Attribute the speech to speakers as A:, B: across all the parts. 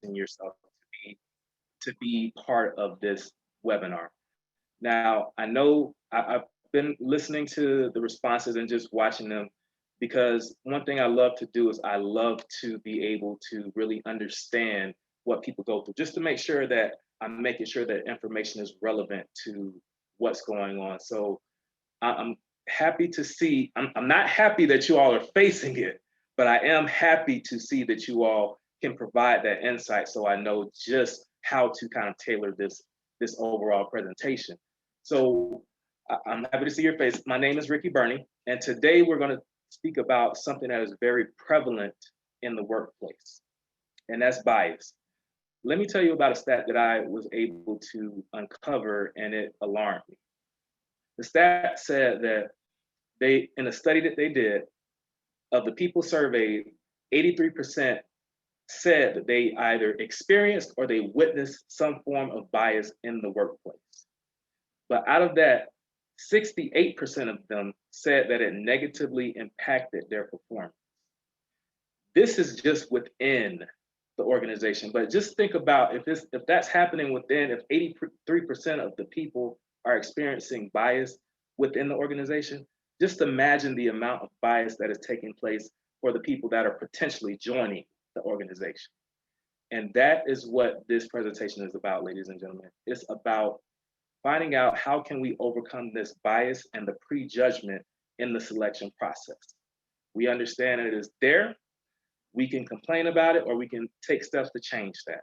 A: in yourself to be part of this webinar. Now, I know I've been listening to the responses and just watching them because one thing I love to do is I love to be able to really understand what people go through, just to make sure that I'm making sure that information is relevant to what's going on. So I'm happy to see, I'm not happy that you all are facing it, but I am happy to see that you all can provide that insight so I know just how to kind of tailor this overall presentation. So I'm happy to see your face. My name is Ricky Burney, and today we're going to speak about something that is very prevalent in the workplace, and that's bias. Let me tell you about a stat that I was able to uncover, and it alarmed me. The stat said that in a study that they did, of the people surveyed, 83% said that they either experienced or they witnessed some form of bias in the workplace. But out of that, 68% of them said that it negatively impacted their performance. This is just within the organization, but just think about if that's happening within, if 83% of the people are experiencing bias within the organization, just imagine the amount of bias that is taking place for the people that are potentially joining the organization. And that is what this presentation is about, ladies and gentlemen. It's about finding out how can we overcome this bias and the prejudgment in the selection process. We understand it is there. We can complain about it, or we can take steps to change that.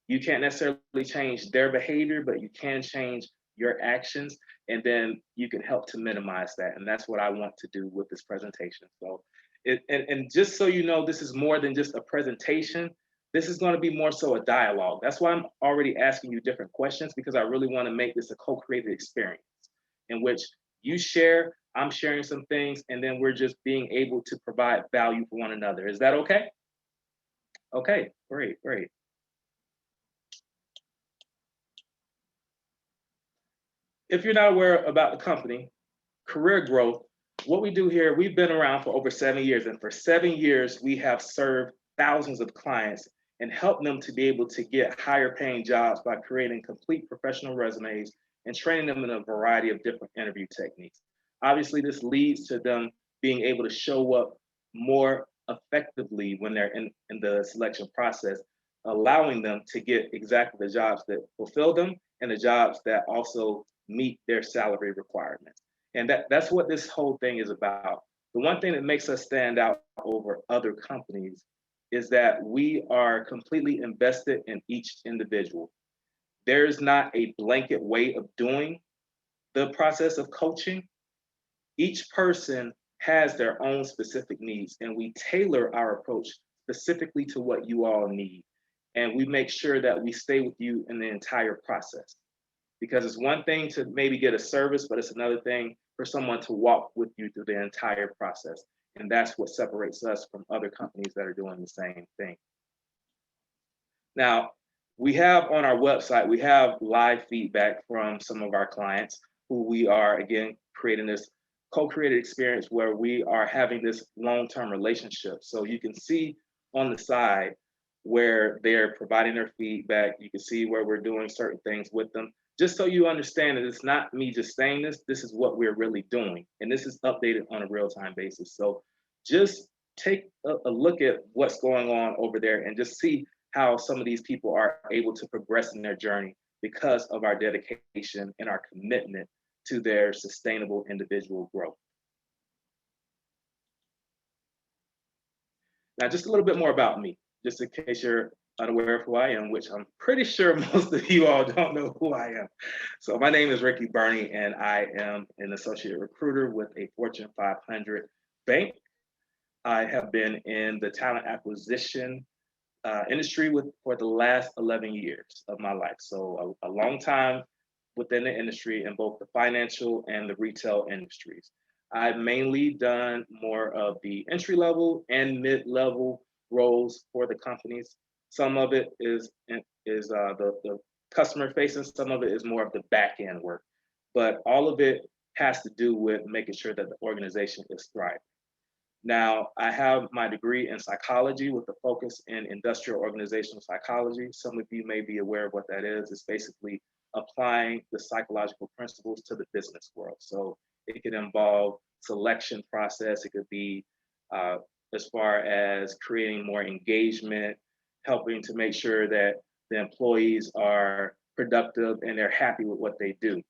A: You can't necessarily change their behavior, but you can change your actions, and then you can help to minimize that. And that's what I want to do with this presentation. So, and just so you know, this is more than just a presentation. This is going to be more so a dialogue. That's why I'm already asking you different questions, because I really want to make this a co-created experience in which you share, I'm sharing some things, and then we're just being able to provide value for one another. Is that okay? Okay, great, great. If you're not aware about the company, Career Growth, what we do here, we've been around for over 7 years, and for 7 years, we have served thousands of clients and helped them to be able to get higher paying jobs by creating complete professional resumes and training them in a variety of different interview techniques. Obviously, this leads to them being able to show up more effectively when they're in the selection process, allowing them to get exactly the jobs that fulfill them and the jobs that also meet their salary requirements. And that's what this whole thing is about. The one thing that makes us stand out over other companies is that we are completely invested in each individual. There's not a blanket way of doing the process of coaching. Each person has their own specific needs, and we tailor our approach specifically to what you all need. And we make sure that we stay with you in the entire process. Because it's one thing to maybe get a service, but it's another thing for someone to walk with you through the entire process. And that's what separates us from other companies that are doing the same thing. Now, we have on our website, we have live feedback from some of our clients who we are, again, creating this co-created experience where we are having this long-term relationship. So you can see on the side where they're providing their feedback. You can see where we're doing certain things with them. Just so you understand that it's not me just saying this is what we're really doing. And this is updated on a real-time basis. So just take a look at what's going on over there and just see how some of these people are able to progress in their journey because of our dedication and our commitment to their sustainable individual growth. Now, just a little bit more about me, just in case you're unaware of who I am, which I'm pretty sure most of you all don't know who I am. So my name is Ricky Burney, and I am an associate recruiter with a Fortune 500 bank. I have been in the talent acquisition industry for the last 11 years of my life. So a long time within the industry in both the financial and the retail industries. I've mainly done more of the entry level and mid-level roles for the companies. Some of it is the customer facing, some of it is more of the back end work, but all of it has to do with making sure that the organization is thriving. Now, I have my degree in psychology with a focus in industrial organizational psychology. Some of you may be aware of what that is. It's basically applying the psychological principles to the business world. So it could involve selection process. It could be uh, as far as creating more engagement, helping to make sure that the employees are productive and they're happy with what they do.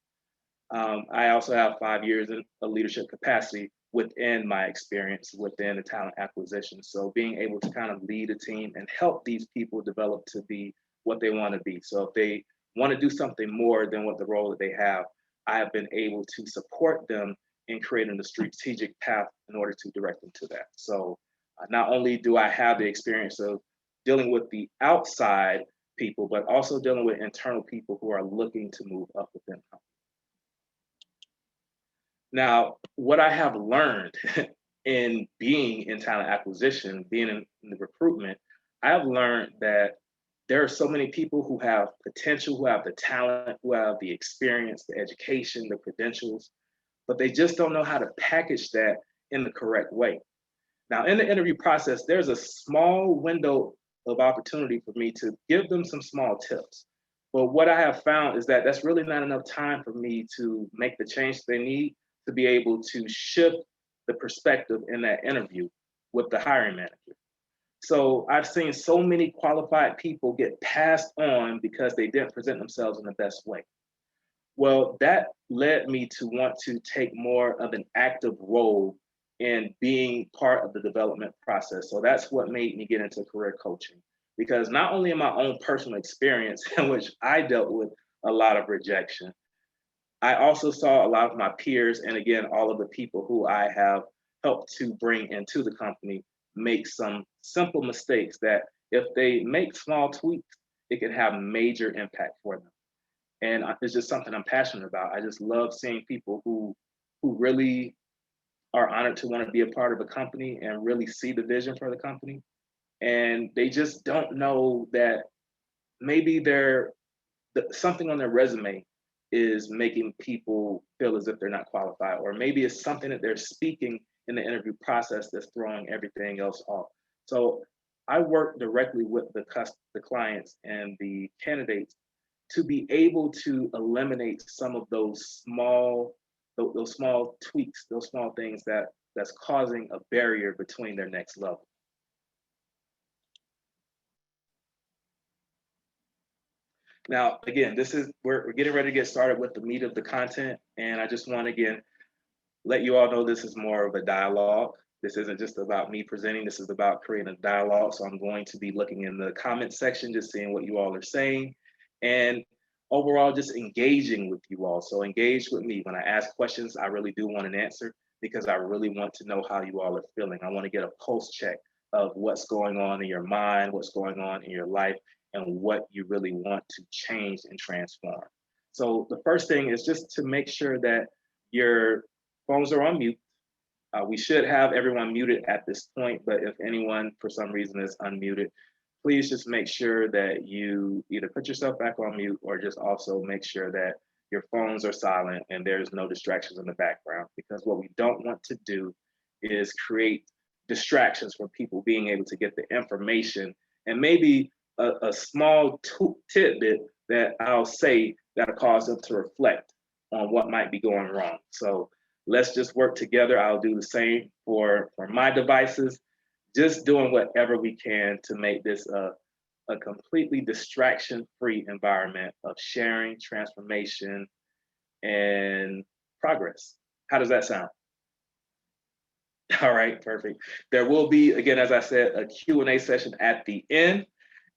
A: I also have 5 years in a leadership capacity within my experience within the talent acquisition. So being able to kind of lead a team and help these people develop to be what they want to be. So if they want to do something more than what the role that they have, I have been able to support them in creating the strategic path in order to direct them to that. So not only do I have the experience of dealing with the outside people, but also dealing with internal people who are looking to move up within companies. Now, what I have learned in being in talent acquisition, being in the recruitment, I have learned that there are so many people who have potential, who have the talent, who have the experience, the education, the credentials, but they just don't know how to package that in the correct way. Now, in the interview process, there's a small window of opportunity for me to give them some small tips. But what I have found is that that's really not enough time for me to make the change they need to be able to shift the perspective in that interview with the hiring manager. So I've seen so many qualified people get passed on because they didn't present themselves in the best way. Well, that led me to want to take more of an active role in being part of the development process. So that's what made me get into career coaching. Because not only in my own personal experience, in which I dealt with a lot of rejection, I also saw a lot of my peers, and again, all of the people who I have helped to bring into the company make some simple mistakes that if they make small tweaks, it can have major impact for them. And it's just something I'm passionate about. I just love seeing people who really are honored to want to be a part of a company and really see the vision for the company. And they just don't know that maybe something on their resume is making people feel as if they're not qualified, or maybe it's something that they're speaking in the interview process that's throwing everything else off. So I work directly with the clients and the candidates to be able to eliminate some of those small tweaks, those small things that's causing a barrier between their next level. Now, again, this is we're getting ready to get started with the meat of the content, and I just want to again let you all know this is more of a dialogue. This isn't just about me presenting. This is about creating a dialogue. So I'm going to be looking in the comment section, just seeing what you all are saying, and overall just engaging with you all. So engage with me when I ask questions. I really do want an answer because I really want to know how you all are feeling. I want to get a pulse check of what's going on in your mind, what's going on in your life, and what you really want to change and transform. So the first thing is just to make sure that your phones are on mute. We should have everyone muted at this point, but if anyone for some reason is unmuted, please just make sure that you either put yourself back on mute or just also make sure that your phones are silent and there's no distractions in the background. Because what we don't want to do is create distractions from people being able to get the information and maybe a small tidbit that I'll say that'll cause them to reflect on what might be going wrong. So let's just work together. I'll do the same for my devices, just doing whatever we can to make this a completely distraction-free environment of sharing, transformation, and progress. How does that sound? All right, perfect. There will be, again, as I said, a Q&A session at the end.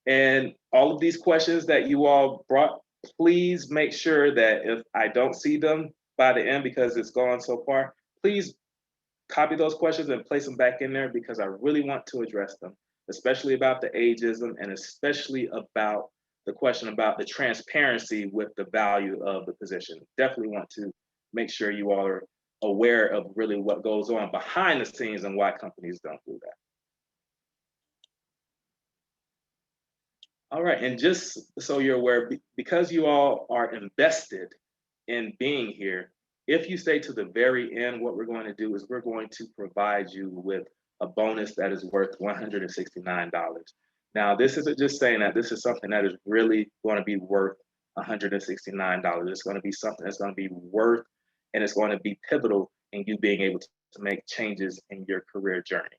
A: And all of these questions that you all brought, please make sure that if I don't see them by the end because it's gone so far, please copy those questions and place them back in there because I really want to address them, especially about the ageism and especially about the question about the transparency with the value of the position. Definitely want to make sure you all are aware of really what goes on behind the scenes and why companies don't do that. All right, and just so you're aware, because you all are invested in being here, if you stay to the very end, what we're going to do is we're going to provide you with a bonus that is worth $169. Now, this isn't just saying that this is something that is really going to be worth $169. It's going to be something that's going to be worth, and it's going to be pivotal in you being able to make changes in your career journey.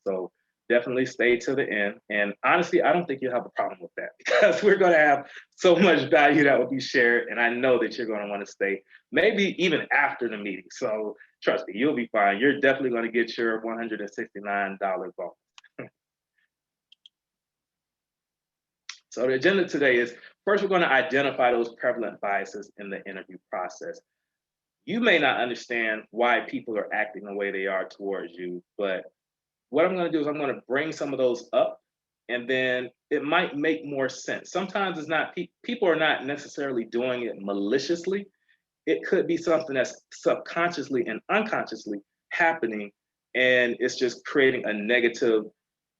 A: So definitely stay to the end. And honestly, I don't think you'll have a problem with that because we're going to have so much value that will be shared. And I know that you're going to want to stay, maybe even after the meeting. So trust me, you'll be fine. You're definitely going to get your $169 bonus. So the agenda today is, first, we're going to identify those prevalent biases in the interview process. You may not understand why people are acting the way they are towards you, but what I'm going to do is I'm going to bring some of those up, and then it might make more sense. Sometimes it's not, people are not necessarily doing it maliciously. It could be something that's subconsciously and unconsciously happening, and it's just creating a negative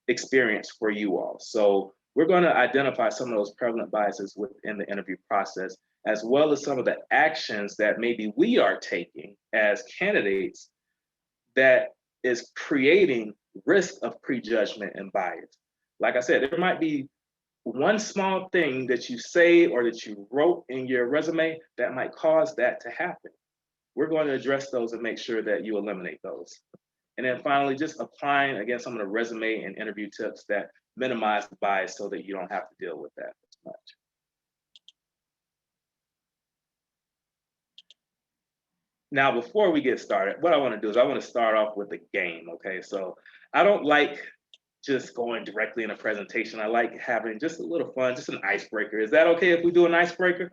A: experience for you all. So we're going to identify some of those prevalent biases within the interview process, as well as some of the actions that maybe we are taking as candidates that is creating risk of prejudgment and bias. Like I said, there might be one small thing that you say or that you wrote in your resume that might cause that to happen. We're going to address those and make sure that you eliminate those. And then finally, just applying, again, some of the resume and interview tips that minimize the bias so that you don't have to deal with that as much. Now, before we get started, what I want to do is I want to start off with a game, okay? So I don't like just going directly in a presentation. I like having just a little fun, just an icebreaker. Is that okay if we do an icebreaker?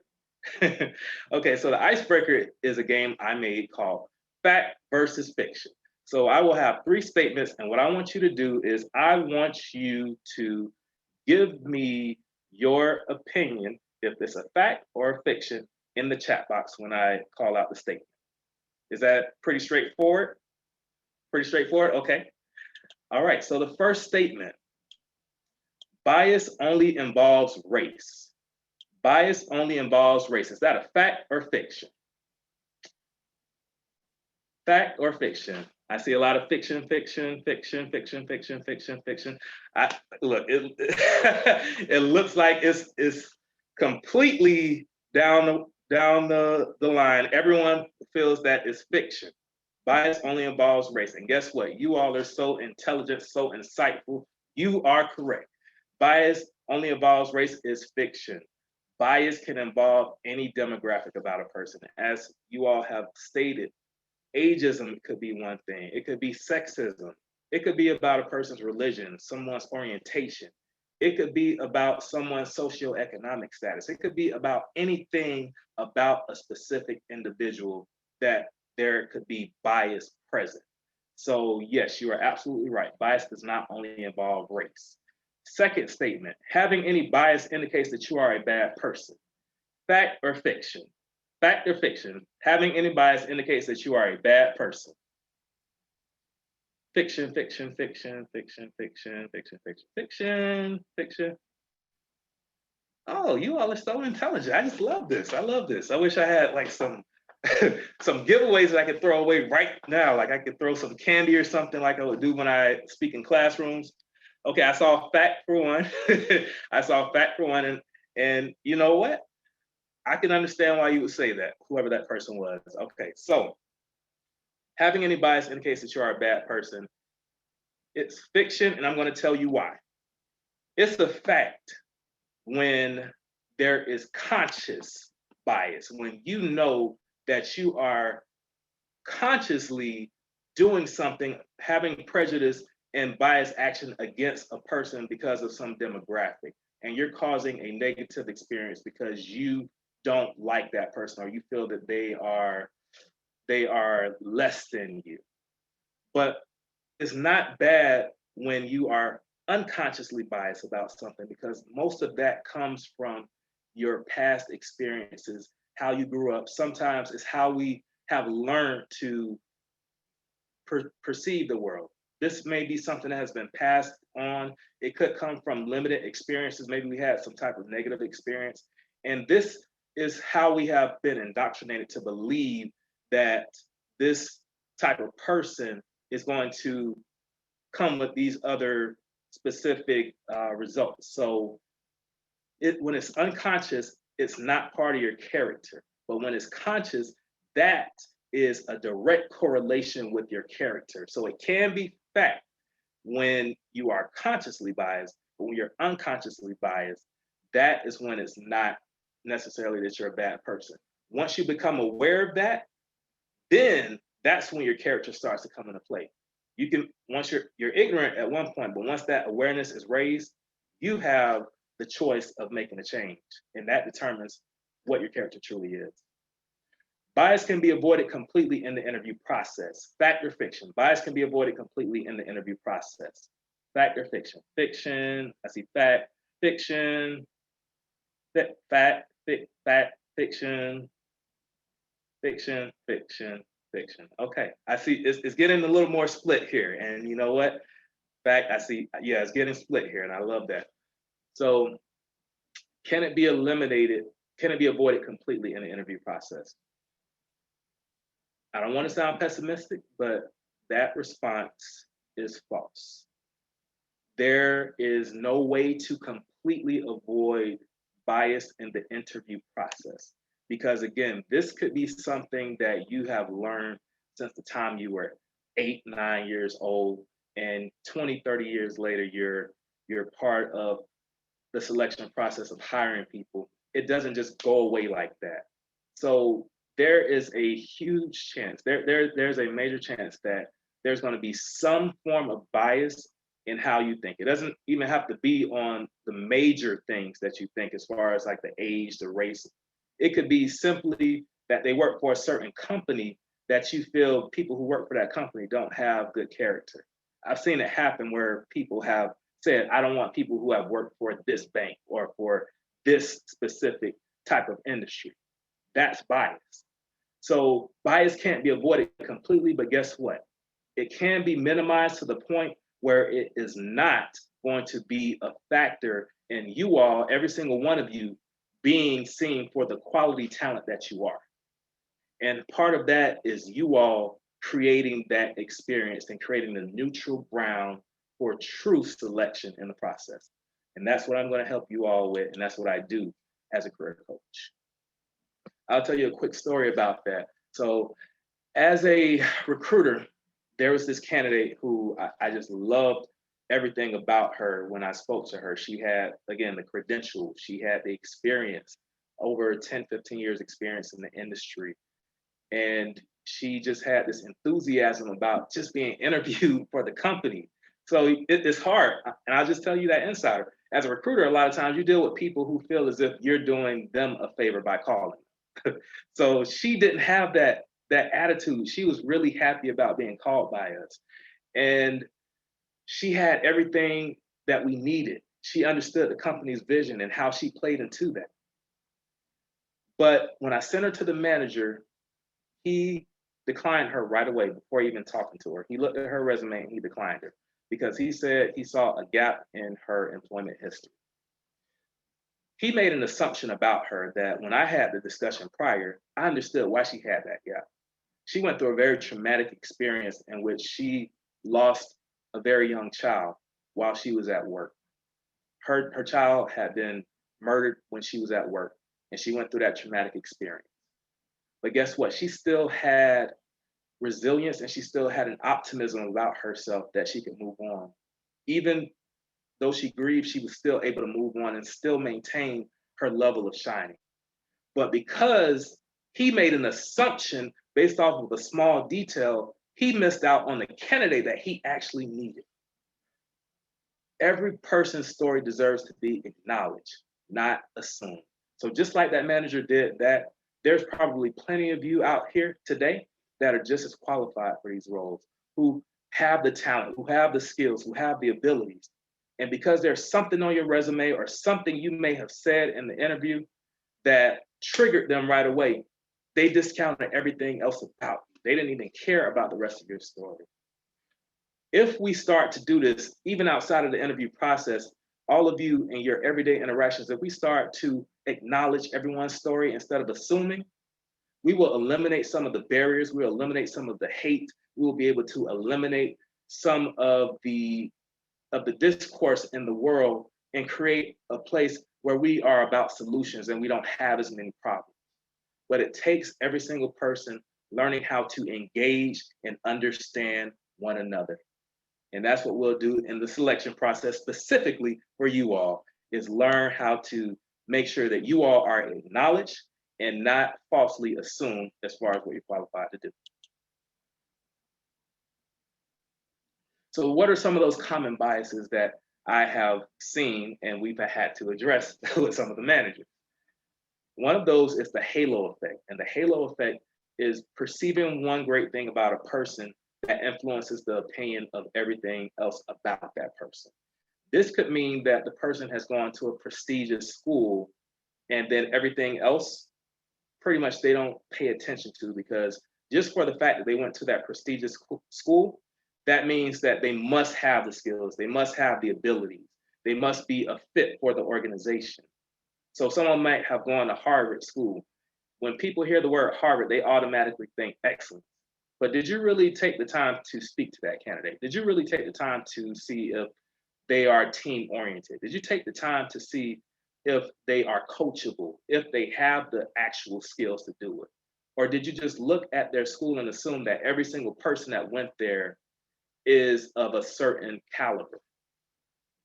A: Okay, so the icebreaker is a game I made called Fact versus Fiction. So I will have three statements, and what I want you to do is I want you to give me your opinion, if it's a fact or a fiction, in the chat box when I call out the statement. Is that pretty straightforward? Pretty straightforward? Okay. All right, so the first statement, bias only involves race. Bias only involves race. Is that a fact or fiction? Fact or fiction? I see a lot of fiction, fiction, fiction, fiction, fiction, fiction, fiction. Look, it looks like it's completely down the line. Everyone feels that it's fiction. Bias only involves race. And guess what? You all are so intelligent, so insightful. You are correct. Bias only involves race is fiction. Bias can involve any demographic about a person. As you all have stated, ageism could be one thing. It could be sexism. It could be about a person's religion, someone's orientation. It could be about someone's socioeconomic status. It could be about anything about a specific individual that there could be bias present. So yes, you are absolutely right. Bias does not only involve race. Second statement, having any bias indicates that you are a bad person. Fact or fiction? Fact or fiction? Having any bias indicates that you are a bad person. Fiction, fiction, fiction, fiction, fiction, fiction, fiction, fiction, fiction. Oh, you all are so intelligent. I just love this. I love this. I wish I had like some some giveaways that I could throw away right now. Like I could throw some candy or something like I would do when I speak in classrooms. Okay, I saw fact for one. I saw fact for one, and you know what? I can understand why you would say that, whoever that person was. Okay, so having any bias indicates that you are a bad person. It's fiction, and I'm going to tell you why. It's the fact when there is conscious bias, when you know that you are consciously doing something, having prejudice and bias action against a person because of some demographic, and you're causing a negative experience because you don't like that person or you feel that they are less than you. But it's not bad when you are unconsciously biased about something because most of that comes from your past experiences, how you grew up. Sometimes it's how we have learned to perceive the world. This may be something that has been passed on. It could come from limited experiences. Maybe we had some type of negative experience. And this is how we have been indoctrinated to believe that this type of person is going to come with these other specific results. So when it's unconscious, it's not part of your character. But when it's conscious, that is a direct correlation with your character. So it can be fact when you are consciously biased, but when you're unconsciously biased, that is when it's not necessarily that you're a bad person. Once you become aware of that, then that's when your character starts to come into play. You can, once you're ignorant at one point, but once that awareness is raised, you have the choice of making a change, and that determines what your character truly is. Bias can be avoided completely in the interview process. Fact or fiction? Bias can be avoided completely in the interview process. Fact or fiction? Fiction. I see fact. Fiction. Fact. Fiction. Fiction. Fiction. Fiction. Okay, I see it's getting a little more split here, and you know what? Fact. I see. Yeah, it's getting split here, and I love that. So, can it be eliminated? Can it be avoided completely in the interview process? I don't want to sound pessimistic, but that response is false. There is no way to completely avoid bias in the interview process. Because again, this could be something that you have learned since the time you were 8, 9 years old, and 20, 30 years later, you're part of the selection process of hiring people. It doesn't just go away like that. So there is a huge chance, there's a major chance that there's going to be some form of bias in how you think. It doesn't even have to be on the major things that you think, as far as like the age, the race. It could be simply that they work for a certain company that you feel people who work for that company don't have good character. I've seen it happen where people have said, I don't want people who have worked for this bank or for this specific type of industry. That's bias. So bias can't be avoided completely, but guess what? It can be minimized to the point where it is not going to be a factor in you all, every single one of you, being seen for the quality talent that you are. And part of that is you all creating that experience and creating the neutral ground for true selection in the process. And that's what I'm going to help you all with, and that's what I do as a career coach. I'll tell you a quick story about that. So as a recruiter, there was this candidate who I just loved everything about her when I spoke to her. She had, again, the credentials, she had the experience, over 10, 15 years experience in the industry. And she just had this enthusiasm about just being interviewed for the company. So it's hard. And I'll just tell you that insider. As a recruiter, a lot of times you deal with people who feel as if you're doing them a favor by calling. So she didn't have that attitude. She was really happy about being called by us. And she had everything that we needed. She understood the company's vision and how she played into that. But when I sent her to the manager, he declined her right away before even talking to her. He looked at her resume and he declined her because he said he saw a gap in her employment history. He made an assumption about her that when I had the discussion prior, I understood why she had that gap. She went through a very traumatic experience in which she lost a very young child while she was at work. Her child had been murdered when she was at work, and she went through that traumatic experience. But guess what? She still had resilience and she still had an optimism about herself that she could move on. Even though she grieved, she was still able to move on and still maintain her level of shining. But because he made an assumption based off of a small detail, he missed out on the candidate that he actually needed. Every person's story deserves to be acknowledged, not assumed. So just like that manager did that, there's probably plenty of you out here today that are just as qualified for these roles, who have the talent, who have the skills, who have the abilities. And because there's something on your resume or something you may have said in the interview that triggered them right away, they discounted everything else about you. They didn't even care about the rest of your story. If we start to do this, even outside of the interview process, all of you in your everyday interactions, if we start to acknowledge everyone's story instead of assuming, we will eliminate some of the barriers, we'll eliminate some of the hate, we will be able to eliminate some of the discourse in the world and create a place where we are about solutions and we don't have as many problems. But it takes every single person learning how to engage and understand one another. And that's what we'll do in the selection process specifically for you all, is learn how to make sure that you all are acknowledged and not falsely assumed as far as what you're qualified to do. So what are some of those common biases that I have seen and we've had to address with some of the managers? One of those is the halo effect. And the halo effect is perceiving one great thing about a person that influences the opinion of everything else about that person. This could mean that the person has gone to a prestigious school and then everything else, pretty much they don't pay attention to, because just for the fact that they went to that prestigious school, that means that they must have the skills, they must have the abilities, they must be a fit for the organization. So someone might have gone to Harvard school. When people hear the word Harvard, they automatically think excellence. But did you really take the time to speak to that candidate? Did you really take the time to see if they are team oriented? Did you take the time to see if they are coachable, if they have the actual skills to do it? Or did you just look at their school and assume that every single person that went there is of a certain caliber?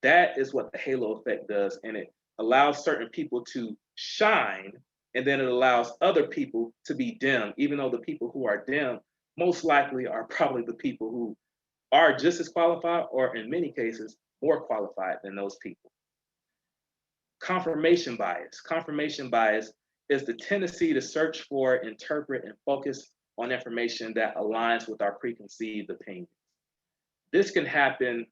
A: That is what the halo effect does, and it allows certain people to shine, and then it allows other people to be dim, even though the people who are dim most likely are probably the people who are just as qualified, or in many cases, more qualified than those people. Confirmation bias. Confirmation bias is the tendency to search for, interpret, and focus on information that aligns with our preconceived opinions. This can happen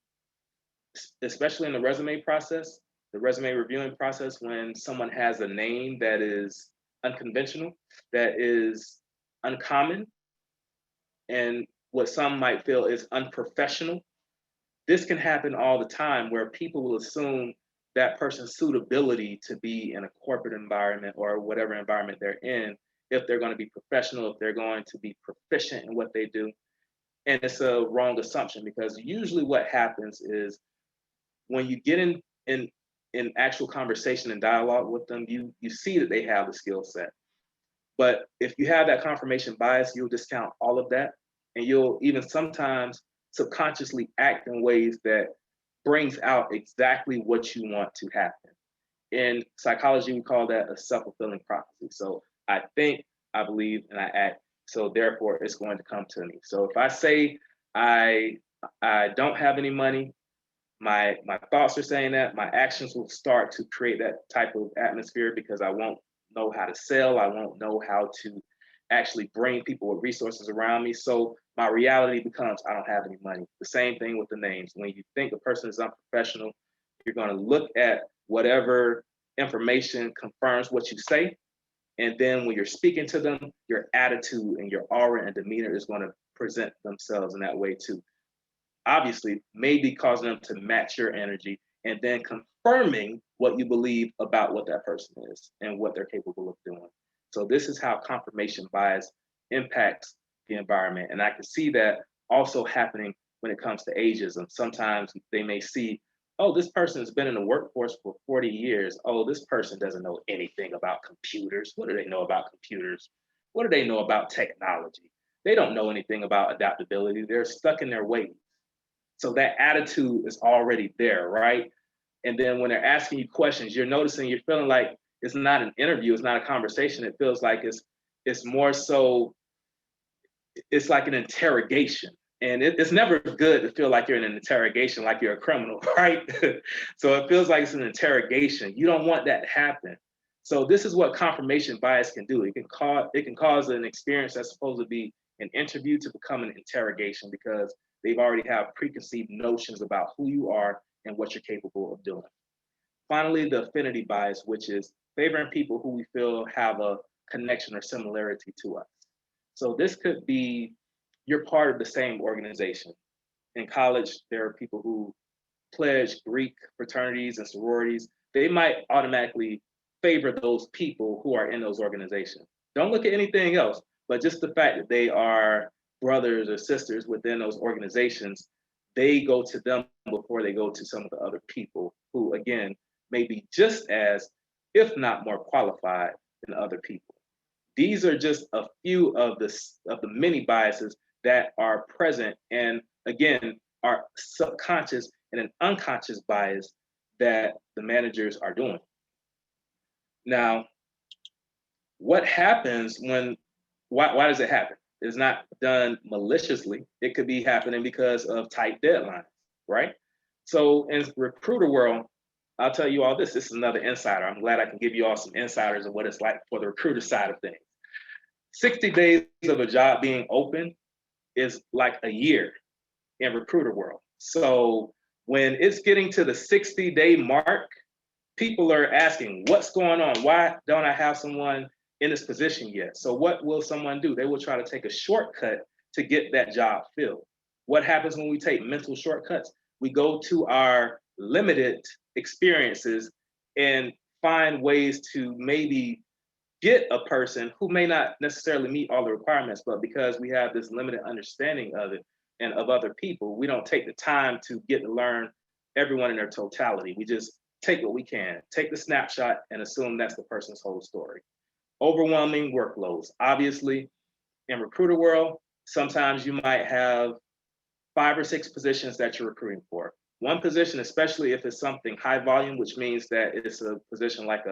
A: especially in the resume process, the resume reviewing process, when someone has a name that is unconventional, that is uncommon, and what some might feel is unprofessional. This can happen all the time, where people will assume that person's suitability to be in a corporate environment or whatever environment they're in, if they're going to be professional, if they're going to be proficient in what they do. And it's a wrong assumption, because usually what happens is when you get in actual conversation and dialogue with them, you see that they have the skill set. But if you have that confirmation bias, you'll discount all of that, and you'll even sometimes subconsciously act in ways that brings out exactly what you want to happen. In psychology, we call that a self-fulfilling prophecy. So I think, I believe, and I act, so therefore it's going to come to me. So if I say I don't have any money, my thoughts are saying that, my actions will start to create that type of atmosphere, because I won't know how to sell, I won't know how to actually bring people with resources around me. So my reality becomes, I don't have any money. The same thing with the names. When you think a person is unprofessional, you're going to look at whatever information confirms what you say. And then when you're speaking to them, your attitude and your aura and demeanor is going to present themselves in that way too. Obviously, maybe causing them to match your energy, and then confirming what you believe about what that person is and what they're capable of doing. So this is how confirmation bias impacts the environment. And I can see that also happening when it comes to ageism. Sometimes they may see, oh, this person has been in the workforce for 40 years. Oh, this person doesn't know anything about computers. What do they know about computers? What do they know about technology? They don't know anything about adaptability. They're stuck in their ways. So that attitude is already there, right? And then when they're asking you questions, you're noticing, you're feeling like it's not an interview, it's not a conversation. It feels like it's more so, it's like an interrogation. And it's never good to feel like you're in an interrogation, like you're a criminal, right? So it feels like it's an interrogation. You don't want that to happen. So this is what confirmation bias can do. It can cause an experience that's supposed to be an interview to become an interrogation, because they've already have preconceived notions about who you are and what you're capable of doing. Finally, the affinity bias, which is favoring people who we feel have a connection or similarity to us. So this could be, you're part of the same organization. In college, there are people who pledge Greek fraternities and sororities. They might automatically favor those people who are in those organizations. Don't look at anything else, but just the fact that they are brothers or sisters within those organizations, they go to them before they go to some of the other people who, again, may be just as, if not more qualified than other people. These are just a few of the many biases that are present, and again, are subconscious and an unconscious bias that the managers are doing. Now, what happens when, why does it happen? It's not done maliciously. It could be happening because of tight deadlines, right? So in recruiter world, I'll tell you all this. This is another insider. I'm glad I can give you all some insiders of what it's like for the recruiter side of things. 60 days of a job being open is like a year in recruiter world. So when it's getting to the 60-day mark, people are asking, what's going on? Why don't I have someone in this position yet? So what will someone do? They will try to take a shortcut to get that job filled. What happens when we take mental shortcuts? We go to our limited experiences and find ways to maybe get a person who may not necessarily meet all the requirements, but because we have this limited understanding of it and of other people, we don't take the time to get to learn everyone in their totality. We just take what we can, take the snapshot and assume that's the person's whole story. Overwhelming workloads. Obviously, in recruiter world, sometimes you might have 5 or 6 positions that you're recruiting for. One position, especially if it's something high volume, which means that it's a position like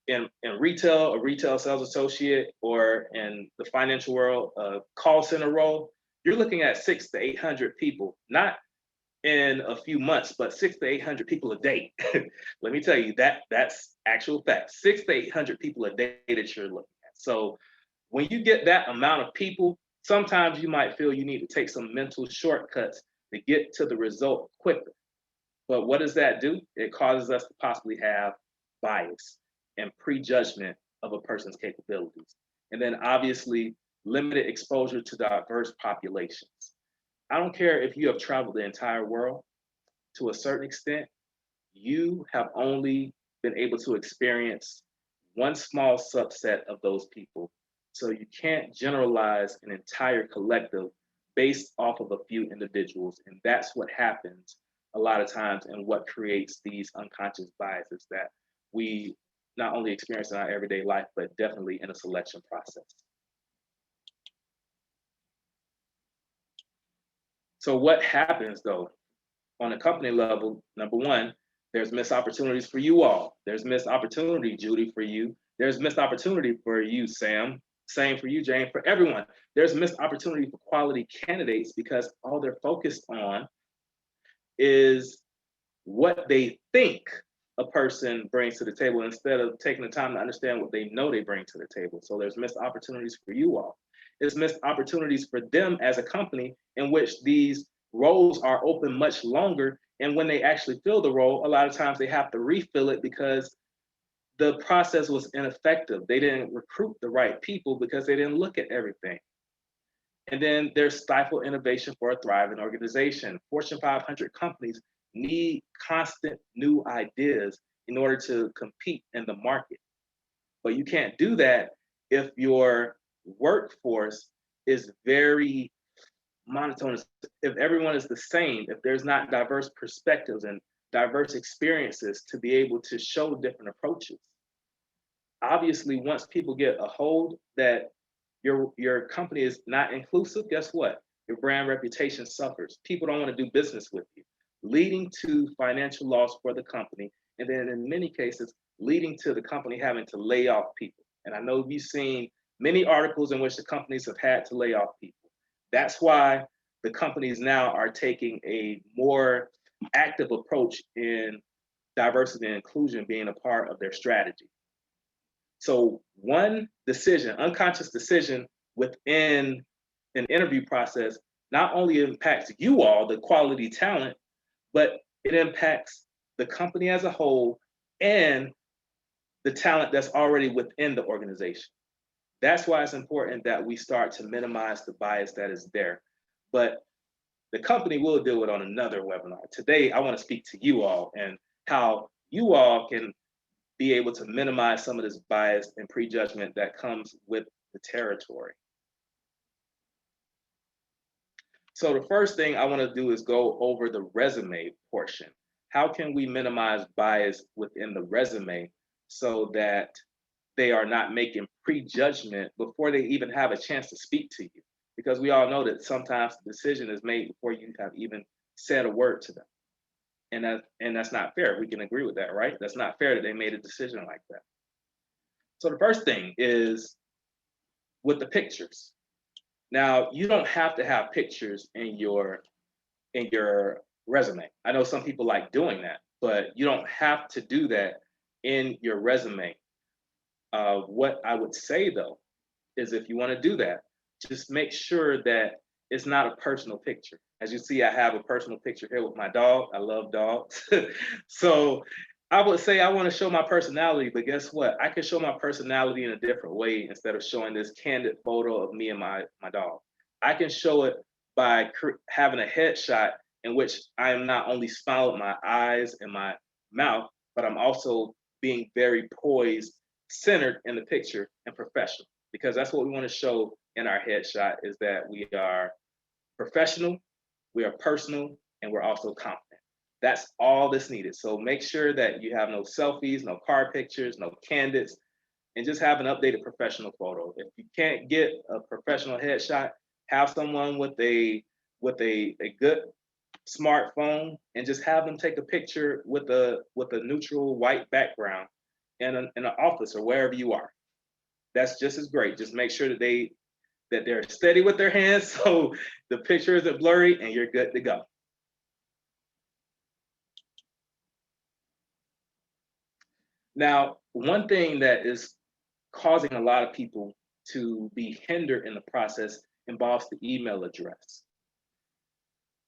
A: in retail, a retail sales associate, or in the financial world, a call center role, you're looking at 600 to 800 people, not in a few months, but 600 to 800 people a day. Let me tell you, that's actual fact. 600 to 800 people a day that you're looking at. So when you get that amount of people, sometimes you might feel you need to take some mental shortcuts to get to the result quicker. But what does that do? It causes us to possibly have bias and prejudgment of a person's capabilities. And then obviously limited exposure to diverse populations. I don't care if you have traveled the entire world, to a certain extent, you have only been able to experience one small subset of those people. So you can't generalize an entire collective based off of a few individuals. And that's what happens a lot of times and what creates these unconscious biases that we not only experience in our everyday life, but definitely in a selection process. So what happens though on a company level? Number one, there's missed opportunities for you all. There's missed opportunity, Judy, for you. There's missed opportunity for you, Sam. Same for you, Jane, for everyone. There's missed opportunity for quality candidates because all they're focused on is what they think a person brings to the table instead of taking the time to understand what they know they bring to the table. So there's missed opportunities for you all. There's missed opportunities for them as a company in which these roles are open much longer. And when they actually fill the role, a lot of times they have to refill it because the process was ineffective. They didn't recruit the right people because they didn't look at everything. And then there's stifled innovation for a thriving organization. Fortune 500 companies need constant new ideas in order to compete in the market. But you can't do that if your workforce is very monotonous, if everyone is the same, if there's not diverse perspectives and diverse experiences to be able to show different approaches. Obviously, once people get a hold that your company is not inclusive, guess what? Your brand reputation suffers. People don't want to do business with you, leading to financial loss for the company. And then in many cases, leading to the company having to lay off people. And I know you've seen many articles in which the companies have had to lay off people. That's why the companies now are taking a more active approach in diversity and inclusion being a part of their strategy. So one decision, unconscious decision within an interview process, not only impacts you all, the quality talent, but it impacts the company as a whole and the talent that's already within the organization. That's why it's important that we start to minimize the bias that is there. But the company will do it on another webinar. Today, I want to speak to you all and how you all can be able to minimize some of this bias and prejudgment that comes with the territory. So the first thing I want to do is go over the resume portion. How can we minimize bias within the resume so that they are not making prejudgment before they even have a chance to speak to you? Because we all know that sometimes the decision is made before you have even said a word to them. And that's not fair. We can agree with that, right? That's not fair that they made a decision like that. So the first thing is with the pictures. Now, you don't have to have pictures in your resume. I know some people like doing that, but you don't have to do that in your resume. What I would say though is if you want to do that, just make sure that it's not a personal picture. As you see, I have a personal picture here with my dog. I love dogs. So I would say I want to show my personality, but guess what? I can show my personality in a different way instead of showing this candid photo of me and my dog. I can show it by having a headshot in which I am not only smiling with my eyes and my mouth, but I'm also being very poised, centered in the picture, and professional. Because that's what we want to show in our headshot is that we are professional, we are personal, and we're also confident. That's all that's needed. So make sure that you have no selfies, no car pictures, no candids, and just have an updated professional photo. If you can't get a professional headshot, have someone with a good smartphone and just have them take a picture with a neutral white background in an office or wherever you are. That's just as great. Just make sure that they're steady with their hands so the picture isn't blurry and you're good to go. Now, one thing that is causing a lot of people to be hindered in the process involves the email address.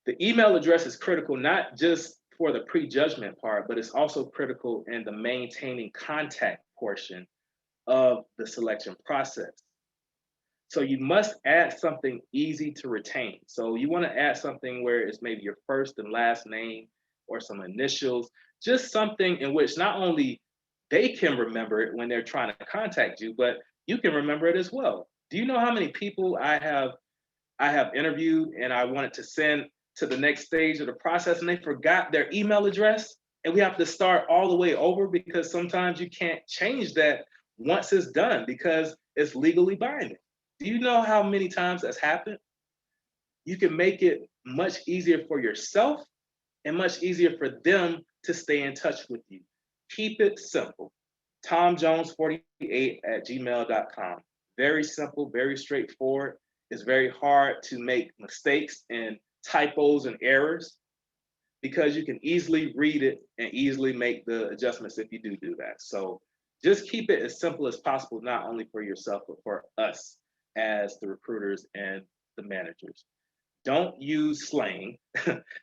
A: The email address is critical not just for the prejudgment part, but it's also critical in the maintaining contact portion of the selection process. So you must add something easy to retain. So you want to add something where it's maybe your first and last name or some initials, just something in which not only they can remember it when they're trying to contact you, but you can remember it as well. Do you know how many people I have interviewed and I wanted to send to the next stage of the process and they forgot their email address? And we have to start all the way over because sometimes you can't change that once it's done because it's legally binding. Do you know how many times that's happened? You can make it much easier for yourself and much easier for them to stay in touch with you. Keep it simple. TomJones48@gmail.com. Very simple, very straightforward. It's very hard to make mistakes and typos and errors because you can easily read it and easily make the adjustments if you do that. So just keep it as simple as possible, not only for yourself, but for us as the recruiters and the managers. Don't use slang.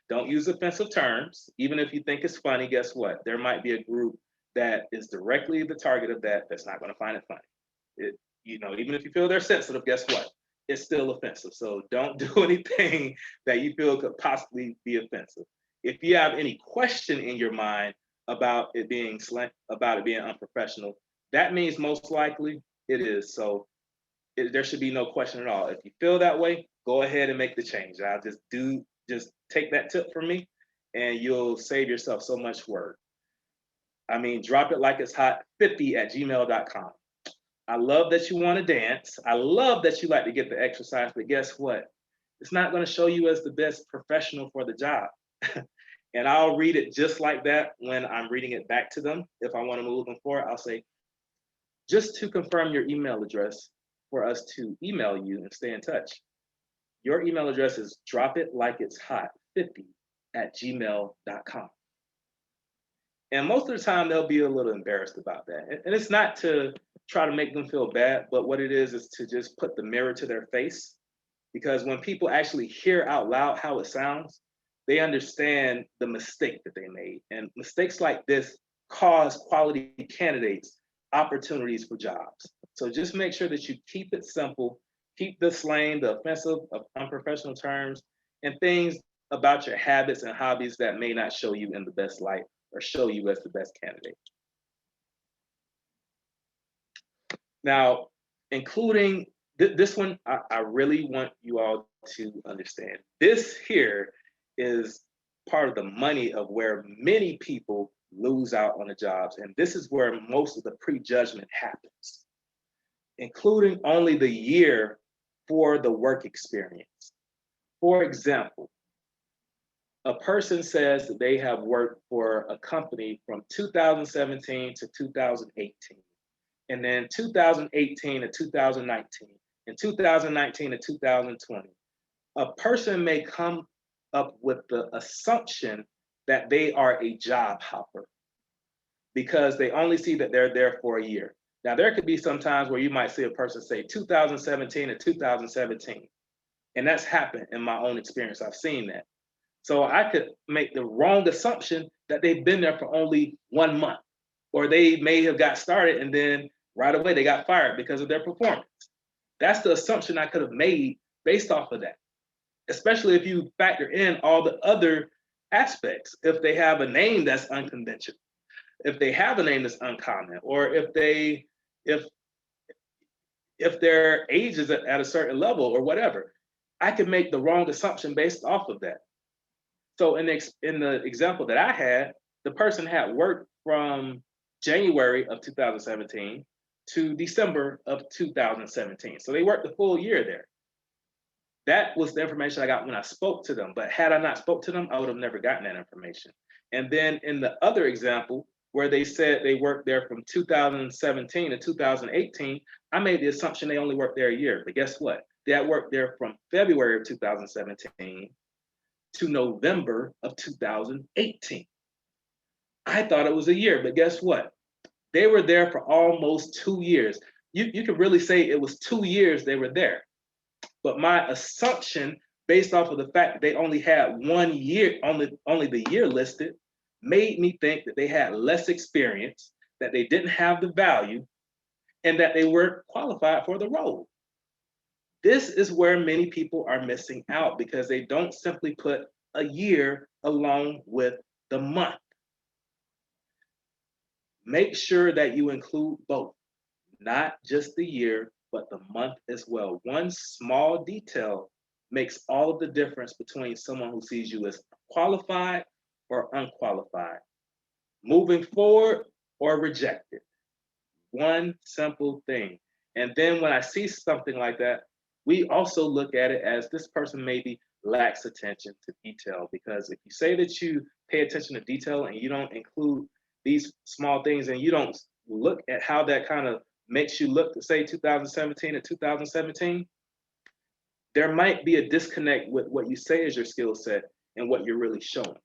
A: Don't use offensive terms. Even if you think it's funny, guess what? There might be a group that is directly the target of that's not going to find it funny. Even if you feel they're sensitive, guess what? It's still offensive. So don't do anything that you feel could possibly be offensive. If you have any question in your mind about it being slang, about it being unprofessional, that means most likely it is. So there should be no question at all. If you feel that way, go ahead and make the change. I'll just take that tip from me and you'll save yourself so much work. I mean, drop it like it's hot 50@gmail.com. I love that you want to dance. I love that you like to get the exercise, but guess what? It's not going to show you as the best professional for the job. And I'll read it just like that when I'm reading it back to them. If I want to move them forward, I'll say, just to confirm your email address for us to email you and stay in touch. Your email address is dropitlikei'shot50@gmail.com. And most of the time, they'll be a little embarrassed about that. And it's not to try to make them feel bad, but what it is to just put the mirror to their face. Because when people actually hear out loud how it sounds, they understand the mistake that they made. And mistakes like this cause quality candidates opportunities for jobs. So just make sure that you keep it simple, keep the slang, the offensive, unprofessional terms, and things about your habits and hobbies that may not show you in the best light or show you as the best candidate. Now, including This one, I really want you all to understand. This here is part of the money of where many people lose out on the jobs. And this is where most of the prejudgment happens, including only the year for the work experience. For example, a person says that they have worked for a company from 2017 to 2018, and then 2018 to 2019, and 2019 to 2020. A person may come up with the assumption that they are a job hopper because they only see that they're there for a year. Now, there could be some times where you might see a person say 2017 to 2017, and that's happened in my own experience. I've seen that. So I could make the wrong assumption that they've been there for only 1 month, or they may have got started and then right away they got fired because of their performance. That's the assumption I could have made based off of that, especially if you factor in all the other aspects. If they have a name that's unconventional, if they have a name that's uncommon, or if their age is at a certain level or whatever, I could make the wrong assumption based off of that. So in the example that I had, the person had worked from January of 2017 to December of 2017. So they worked the full year there. That was the information I got when I spoke to them. But had I not spoke to them, I would have never gotten that information. And then in the other example, where they said they worked there from 2017 to 2018, I made the assumption they only worked there a year. But guess what? They had worked there from February of 2017 to November of 2018. I thought it was a year, but guess what? They were there for almost 2 years. You could really say it was 2 years they were there. But my assumption, based off of the fact that they only had 1 year, only the year listed, made me think that they had less experience, that they didn't have the value, and that they weren't qualified for the role. This is where many people are missing out because they don't simply put a year along with the month. Make sure that you include both, not just the year, but the month as well. One small detail makes all of the difference between someone who sees you as qualified or unqualified, moving forward or rejected. One simple thing. And then when I see something like that, we also look at it as this person maybe lacks attention to detail. Because if you say that you pay attention to detail and you don't include these small things and you don't look at how that kind of makes you look to say 2017 and 2017, there might be a disconnect with what you say is your skill set and what you're really showing.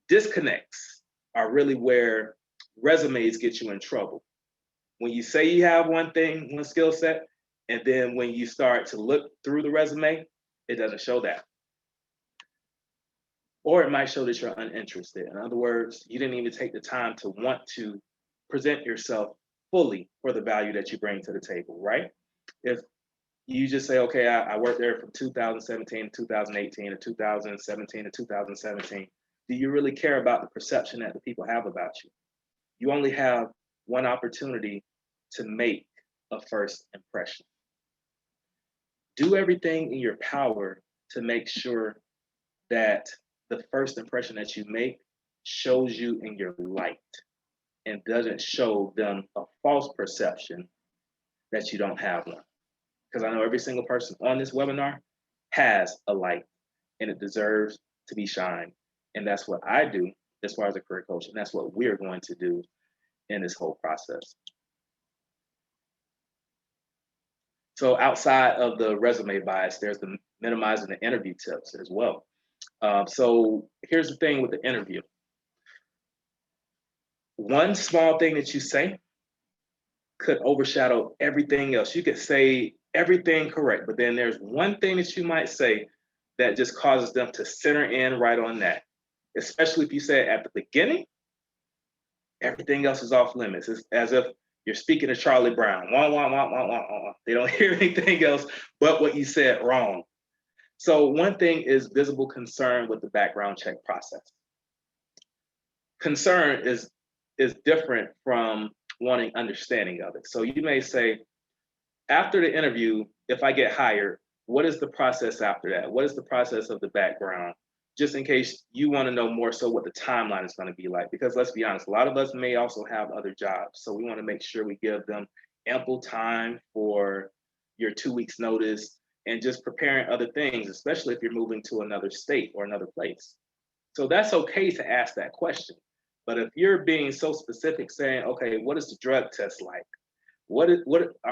A: Disconnects are really where resumes get you in trouble. When you say you have one thing, one skill set, and then when you start to look through the resume, it doesn't show that. Or it might show that you're uninterested. In other words, you didn't even take the time to want to present yourself fully for the value that you bring to the table, right? If you just say, okay, I worked there from 2017 to 2018 to 2017 to 2017, do you really care about the perception that the people have about you? You only have one opportunity to make a first impression. Do everything in your power to make sure that the first impression that you make shows you in your light and doesn't show them a false perception that you don't have one. Because I know every single person on this webinar has a light and it deserves to be shined. And that's what I do as far as a career coach. And that's what we're going to do in this whole process. So outside of the resume bias, there's the minimizing the interview tips as well. So here's the thing with the interview. One small thing that you say could overshadow everything else. You could say everything correct, but then there's one thing that you might say that just causes them to center in right on that. Especially if you say it at the beginning, everything else is off limits. It's as if you're speaking to Charlie Brown. Wah, wah, wah, wah, wah, wah. They don't hear anything else but what you said wrong. So one thing is visible concern with the background check process. Concern is different from wanting understanding of it. So you may say, after the interview, if I get hired, what is the process after that? What is the process of the background? Just in case you want to know more so what the timeline is going to be like. Because let's be honest, a lot of us may also have other jobs. So we want to make sure we give them ample time for your 2 weeks notice and just preparing other things, especially if you're moving to another state or another place. So that's okay to ask that question. But if you're being so specific, saying, okay, what is the drug test like?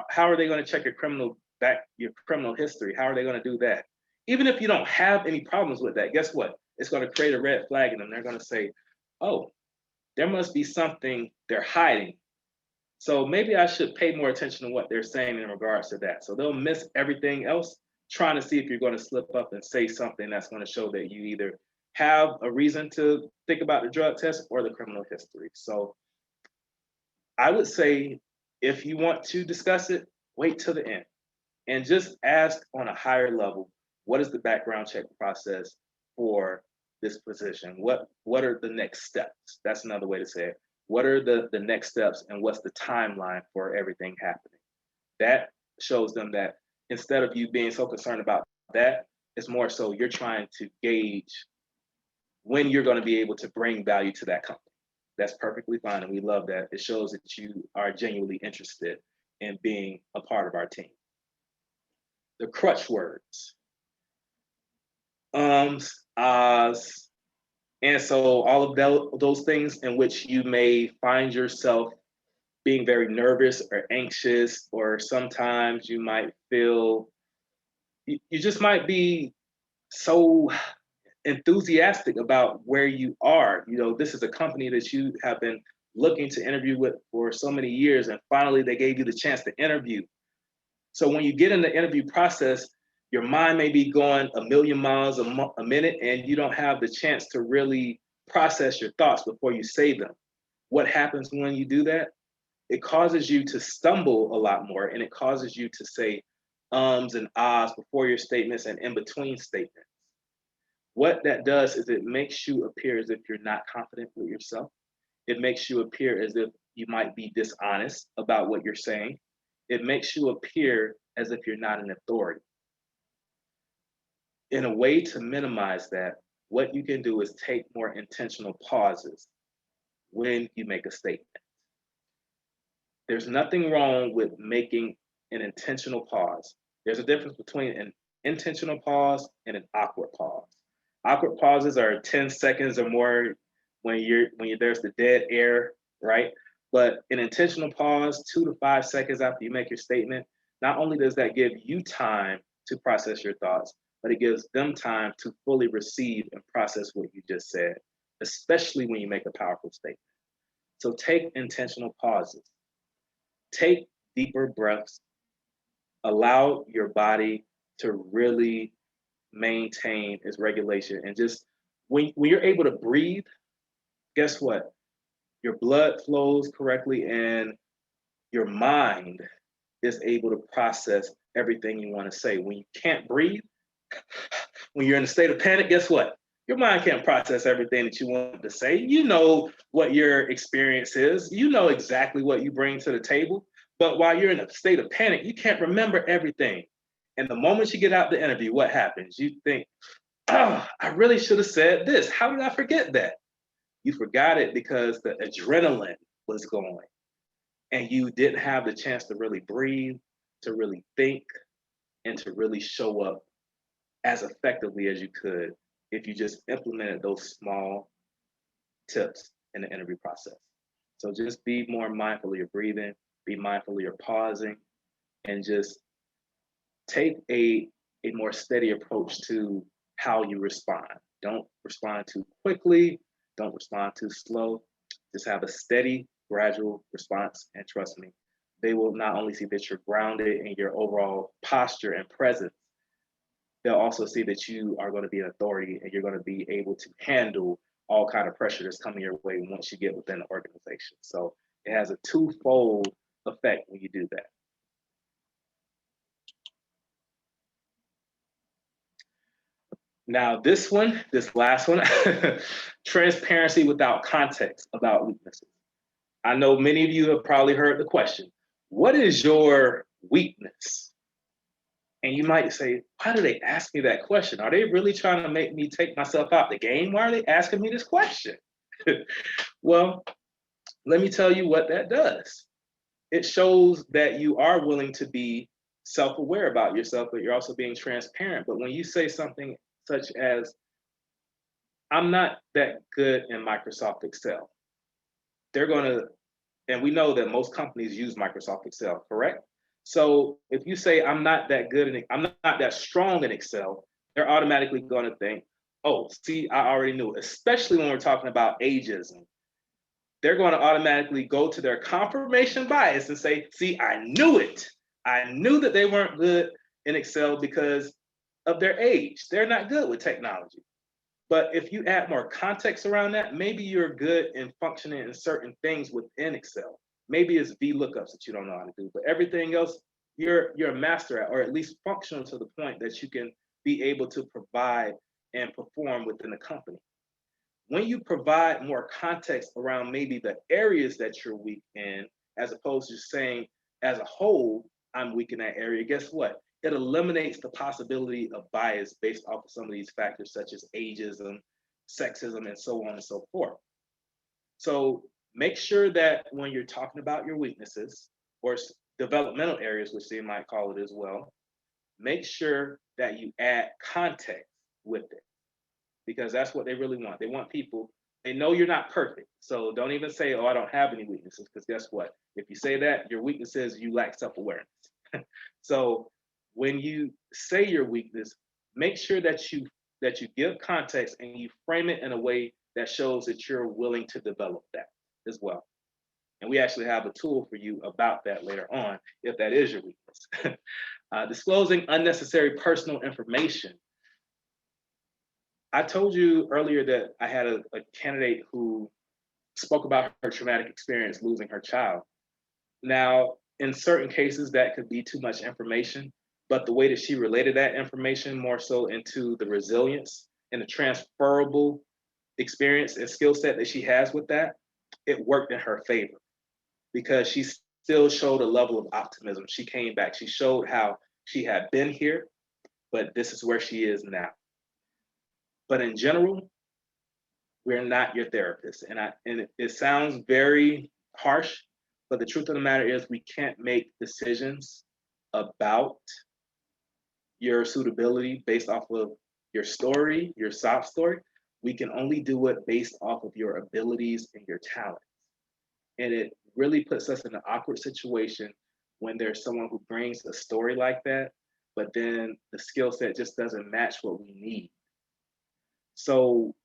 A: How are they going to check your criminal history? How are they going to do that? Even if you don't have any problems with that, guess what? It's going to create a red flag in them. They're going to say, oh, there must be something they're hiding. So maybe I should pay more attention to what they're saying in regards to that. So they'll miss everything else, trying to see if you're going to slip up and say something that's going to show that you either have a reason to think about the drug test or the criminal history. So I would say if you want to discuss it, wait till the end and just ask on a higher level, what is the background check process for this position? What are the next steps? That's another way to say it. What are the next steps and what's the timeline for everything happening? That shows them that instead of you being so concerned about that, it's more so you're trying to gauge when you're going to be able to bring value to that company. That's perfectly fine. And we love that. It shows that you are genuinely interested in being a part of our team. The crutch words, ahs, and so all of those things in which you may find yourself being very nervous or anxious, or sometimes you might feel, you just might be so enthusiastic about where you are. You know, this is a company that you have been looking to interview with for so many years, and finally they gave you the chance to interview. So when you get in the interview process, your mind may be going a million miles a minute, and you don't have the chance to really process your thoughts before you say them. What happens when you do that? It causes you to stumble a lot more, and it causes you to say ums and ahs before your statements and in between statements. What that does is it makes you appear as if you're not confident with yourself. It makes you appear as if you might be dishonest about what you're saying. It makes you appear as if you're not an authority. In a way to minimize that, what you can do is take more intentional pauses when you make a statement. There's nothing wrong with making an intentional pause. There's a difference between an intentional pause and an awkward pause. Awkward pauses are 10 seconds or more when there's the dead air, right? But an intentional pause, 2 to 5 seconds after you make your statement, not only does that give you time to process your thoughts, but it gives them time to fully receive and process what you just said, especially when you make a powerful statement. So take intentional pauses. Take deeper breaths. Allow your body to really maintain its regulation. And just when you're able to breathe, guess what? Your blood flows correctly and your mind is able to process everything you want to say. When you can't breathe, when you're in a state of panic, guess what? Your mind can't process everything that you want to say. You know what your experience is. You know exactly what you bring to the table. But while you're in a state of panic, you can't remember everything. And the moment you get out the interview, what happens? You think, oh, I really should have said this. How did I forget that? You forgot it because the adrenaline was going and you didn't have the chance to really breathe, to really think, and to really show up as effectively as you could if you just implemented those small tips in the interview process. So just be more mindful of your breathing, be mindful of your pausing, and just take a more steady approach to how you respond. Don't respond too quickly, don't respond too slow. Just have a steady, gradual response, and trust me, they will not only see that you're grounded in your overall posture and presence, they'll also see that you are going to be an authority and you're going to be able to handle all kind of pressure that's coming your way once you get within the organization. So it has a twofold effect when you do that. Now, this last one, transparency without context about weaknesses. I know many of you have probably heard the question, what is your weakness. And you might say, why do they ask me that question? Are they really trying to make me take myself out the game? Why are they asking me this question? Well, let me tell you what that does. It shows that you are willing to be self-aware about yourself, but you're also being transparent. But when you say something such as, I'm not that good in Microsoft Excel, they're going to, and we know that most companies use Microsoft Excel, correct? So if you say, I'm not that strong in Excel, they're automatically going to think, oh, see, I already knew, especially when we're talking about ageism. They're going to automatically go to their confirmation bias and say, see, I knew it. I knew that they weren't good in Excel because of their age. They're not good with technology. But if you add more context around that, maybe you're good in functioning in certain things within Excel. Maybe it's VLOOKUPs that you don't know how to do, but everything else you're a master at, or at least functional to the point that you can be able to provide and perform within the company. When you provide more context around maybe the areas that you're weak in, as opposed to saying as a whole, I'm weak in that area, guess what? It eliminates the possibility of bias based off of some of these factors, such as ageism, sexism, and so on and so forth. So make sure that when you're talking about your weaknesses or developmental areas, which they might call it as well, make sure that you add context with it, because that's what they really want. They want people, they know you're not perfect. So don't even say, oh, I don't have any weaknesses, because guess what? If you say that, your weakness is you lack self-awareness. So when you say your weakness, make sure that you give context and you frame it in a way that shows that you're willing to develop that as well. And we actually have a tool for you about that later on, if that is your weakness. Disclosing unnecessary personal information. I told you earlier that I had a candidate who spoke about her traumatic experience losing her child. Now, in certain cases, that could be too much information, but the way that she related that information more so into the resilience and the transferable experience and skill set that she has with that, it worked in her favor because she still showed a level of optimism. She came back. She showed how she had been here, but this is where she is now. But in general, we're not your therapist. And it sounds very harsh, but the truth of the matter is we can't make decisions about your suitability based off of your story, your sob story. We can only do it based off of your abilities and your talents. And it really puts us in an awkward situation when there's someone who brings a story like that, but then the skill set just doesn't match what we need. So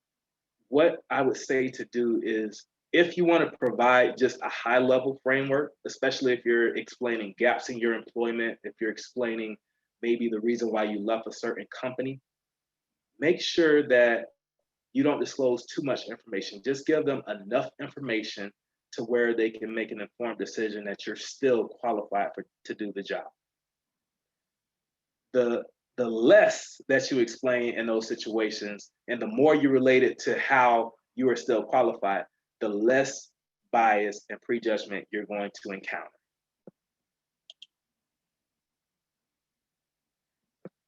A: what I would say to do is, if you want to provide just a high level framework, especially if you're explaining gaps in your employment, if you're explaining maybe the reason why you left a certain company, make sure that you don't disclose too much information. Just give them enough information to where they can make an informed decision that you're still qualified to do the job. The less that you explain in those situations and the more you relate it to how you are still qualified, the less bias and prejudgment you're going to encounter.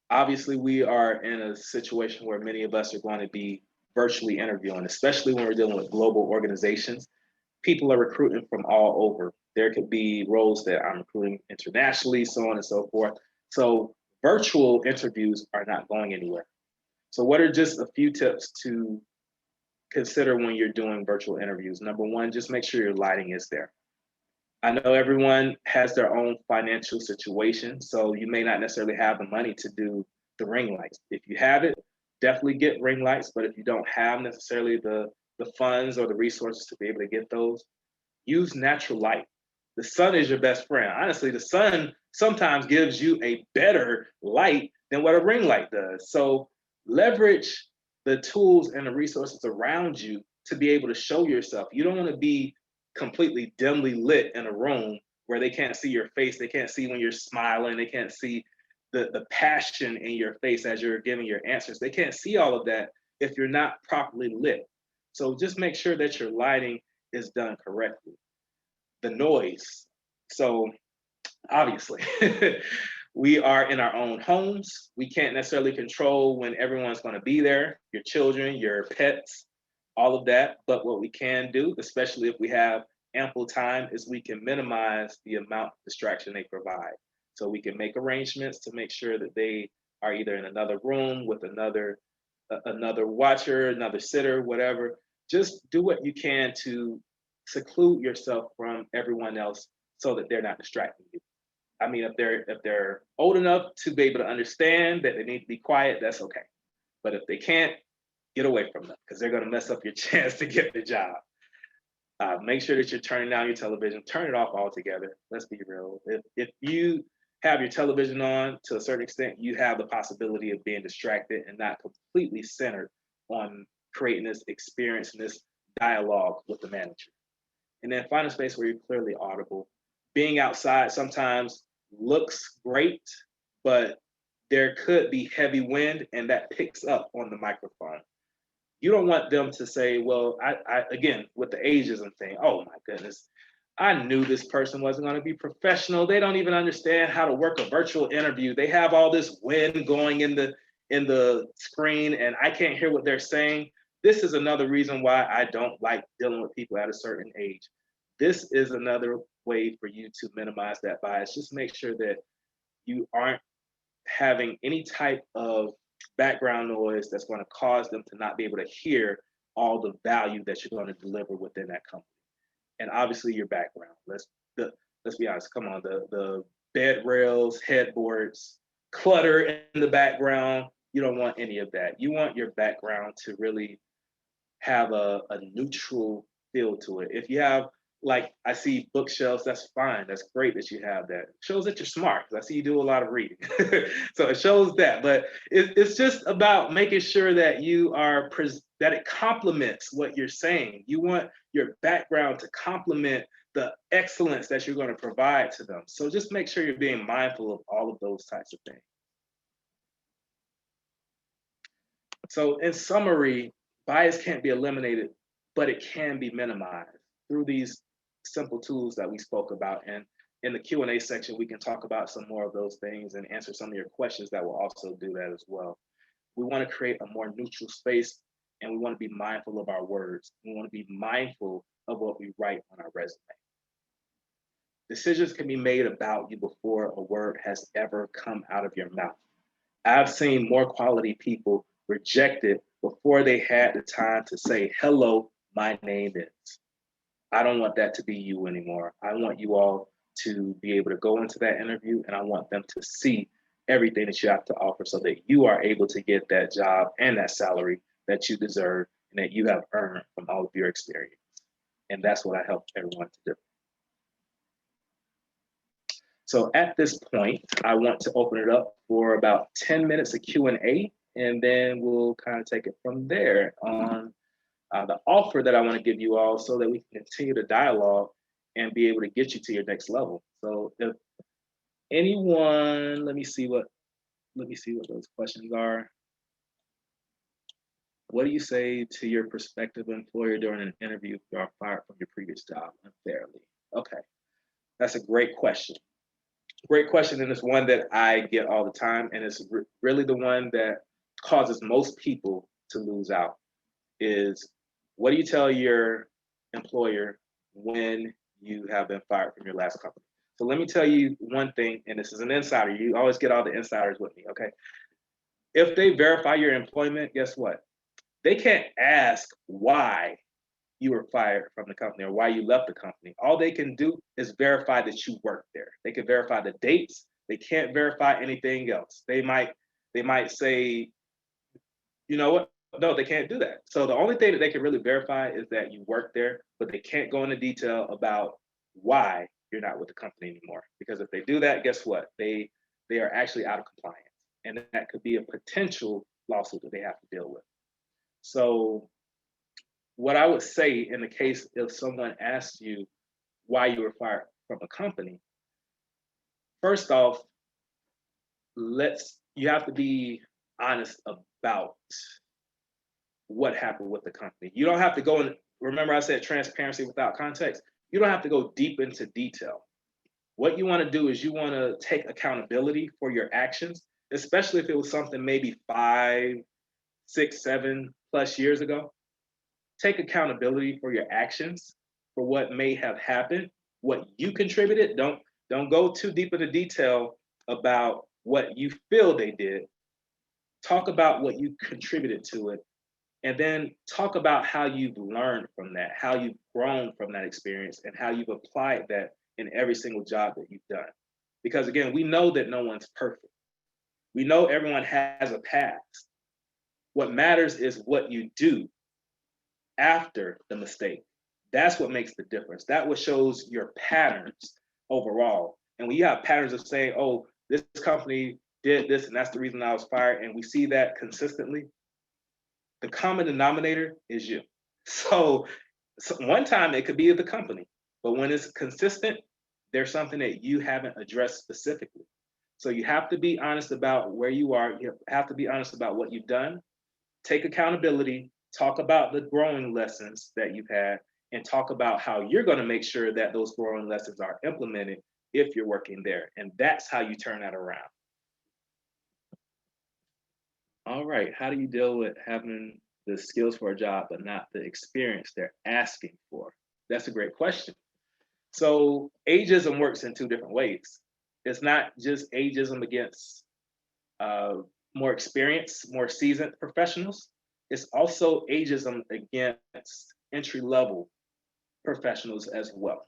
A: Obviously, we are in a situation where many of us are going to be virtually interviewing, especially when we're dealing with global organizations. People are recruiting from all over. There could be roles that I'm recruiting internationally, so on and so forth. So virtual interviews are not going anywhere. So what are just a few tips to consider when you're doing virtual interviews? Number one, just make sure your lighting is there. I know everyone has their own financial situation, so you may not necessarily have the money to do the ring lights. If you have it, definitely get ring lights, but if you don't have necessarily the funds or the resources to be able to get those, use natural light. The sun is your best friend. Honestly, the sun sometimes gives you a better light than what a ring light does. So leverage the tools and the resources around you to be able to show yourself. You don't want to be completely dimly lit in a room where they can't see your face. They can't see when you're smiling. They can't see the passion in your face as you're giving your answers. They can't see all of that if you're not properly lit. So just make sure that your lighting is done correctly. The noise. So Obviously. We are in our own homes. We can't necessarily control when everyone's going to be there, your children, your pets, all of that. But what we can do, especially if we have ample time, is we can minimize the amount of distraction they provide. So we can make arrangements to make sure that they are either in another room with another watcher, another sitter, whatever. Just do what you can to seclude yourself from everyone else so that they're not distracting you. I mean, if they're old enough to be able to understand that they need to be quiet, that's okay. But if they can't, get away from them because they're going to mess up your chance to get the job. Make sure that you're turning down your television. Turn it off altogether. Let's be real. If you have your television on to a certain extent, you have the possibility of being distracted and not completely centered on creating this experience and this dialogue with the manager. And then find a space where you're clearly audible. Being outside sometimes looks great, but there could be heavy wind and that picks up on the microphone. You don't want them to say, well, I again, with the ageism thing, oh my goodness, I knew this person wasn't going to be professional. They don't even understand how to work a virtual interview. They have all this wind going in the screen and I can't hear what they're saying. This is another reason why I don't like dealing with people at a certain age. This is another way for you to minimize that bias. Just make sure that you aren't having any type of background noise that's going to cause them to not be able to hear all the value that you're going to deliver within that company. And obviously your background. Let's be honest. Come on, the bed rails, headboards, clutter in the background. You don't want any of that. You want your background to really have a neutral feel to it. If you have, like, I see bookshelves, that's fine. That's great that you have that. It shows that you're smart. I see you do a lot of reading. So it shows that. But it's just about making sure that you are that it complements what you're saying. You want your background to complement the excellence that you're going to provide to them. So just make sure you're being mindful of all of those types of things. So in summary, bias can't be eliminated, but it can be minimized through these simple tools that we spoke about. And in the Q&A section, we can talk about some more of those things and answer some of your questions that will also do that as well. We want to create a more neutral space and we want to be mindful of our words. We want to be mindful of what we write on our resume. Decisions can be made about you before a word has ever come out of your mouth. I've seen more quality people rejected before they had the time to say, hello, my name is. I don't want that to be you anymore. I want you all to be able to go into that interview and I want them to see everything that you have to offer so that you are able to get that job and that salary that you deserve and that you have earned from all of your experience. And that's what I help everyone to do. So at this point, I want to open it up for about 10 minutes of Q&A, and then we'll kind of take it from there on the offer that I want to give you all so that we can continue the dialogue and be able to get you to your next level. So if anyone, let me see what those questions are. What do you say to your prospective employer during an interview if you are fired from your previous job unfairly? Okay, that's a great question. Great question, and it's one that I get all the time, and it's really the one that causes most people to lose out. Is what do you tell your employer when you have been fired from your last company? So let me tell you one thing, and this is an insider. You always get all the insiders with me, okay? If they verify your employment, guess what? They can't ask why you were fired from the company or why you left the company. All they can do is verify that you worked there. They can verify the dates. They can't verify anything else. They might say, you know what? No, they can't do that. So the only thing that they can really verify is that you worked there, but they can't go into detail about why you're not with the company anymore. Because if they do that, guess what? They are actually out of compliance. And that could be a potential lawsuit that they have to deal with. So what I would say in the case if someone asks you why you were fired from a company, first off, you have to be honest about what happened with the company. You don't have to go and remember I said transparency without context. You don't have to go deep into detail. What you want to do is you want to take accountability for your actions, especially if it was something maybe 5, 6, 7+ years ago. Take accountability for your actions, for what may have happened, what you contributed. Don't go too deep into detail about what you feel they did. Talk about what you contributed to it, and then talk about how you've learned from that, how you've grown from that experience, and how you've applied that in every single job that you've done. Because again, we know that no one's perfect. We know everyone has a past. What matters is what you do after the mistake. That's what makes the difference. That what shows your patterns overall. And when you have patterns of saying, oh, this company did this and that's the reason I was fired, and we see that consistently, the common denominator is you. So one time it could be the company, but when it's consistent, there's something that you haven't addressed specifically. So you have to be honest about where you are. You have to be honest about what you've done. Take accountability, talk about the growing lessons that you've had, and talk about how you're going to make sure that those growing lessons are implemented if you're working there. And that's how you turn that around. All right, how do you deal with having the skills for a job but not the experience they're asking for? That's a great question. So ageism works in two different ways. It's not just ageism against uh, more experienced, more seasoned professionals. It's also ageism against entry level professionals as well.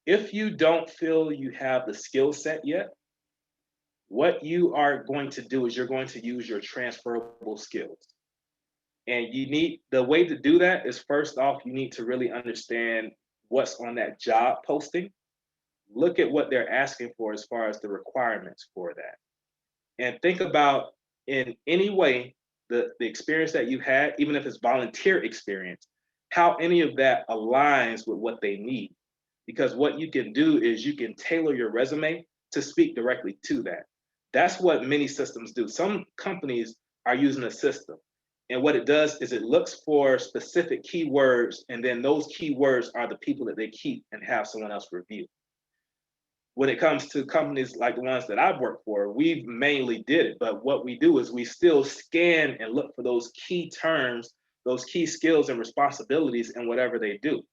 A: If you don't feel you have the skill set yet, what you are going to do is you're going to use your transferable skills. And you need, the way to do that is, first off, you need to really understand what's on that job posting. Look at what they're asking for as far as the requirements for that. And think about, in any way, the experience that you had, even if it's volunteer experience, how any of that aligns with what they need. Because what you can do is you can tailor your resume to speak directly to that. That's what many systems do. Some companies are using a system. And what it does is it looks for specific keywords, and then those keywords are the people that they keep and have someone else review. When it comes to companies like the ones that I've worked for, we've mainly did it. But what we do is we still scan and look for those key terms, those key skills and responsibilities in whatever they do.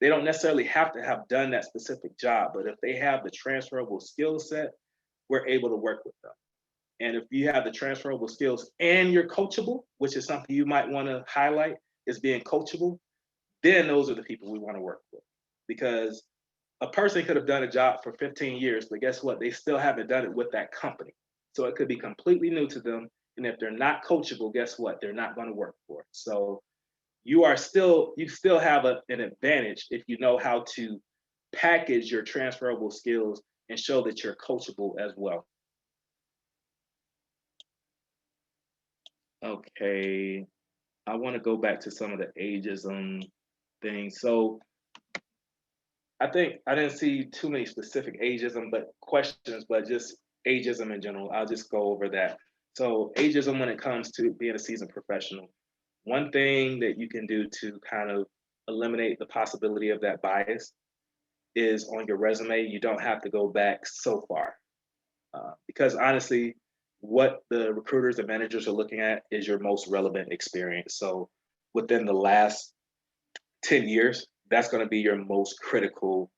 A: They don't necessarily have to have done that specific job, but if they have the transferable skill set, we're able to work with them. And if you have the transferable skills and you're coachable, which is something you might want to highlight, is being coachable, then those are the people we want to work with. Because a person could have done a job for 15 years, but guess what? They still haven't done it with that company. So it could be completely new to them. And if they're not coachable, guess what? They're not going to work for it. So you still have an advantage if you know how to package your transferable skills and show that you're coachable as well. Okay, I want to go back to some of the ageism things. So I think I didn't see too many specific ageism, but questions, but just ageism in general. I'll just go over that. So ageism, when it comes to being a seasoned professional, one thing that you can do to kind of eliminate the possibility of that bias is on your resume. You don't have to go back so far, because honestly, what the recruiters and managers are looking at is your most relevant experience. So within the last 10 years, that's going to be your most critical,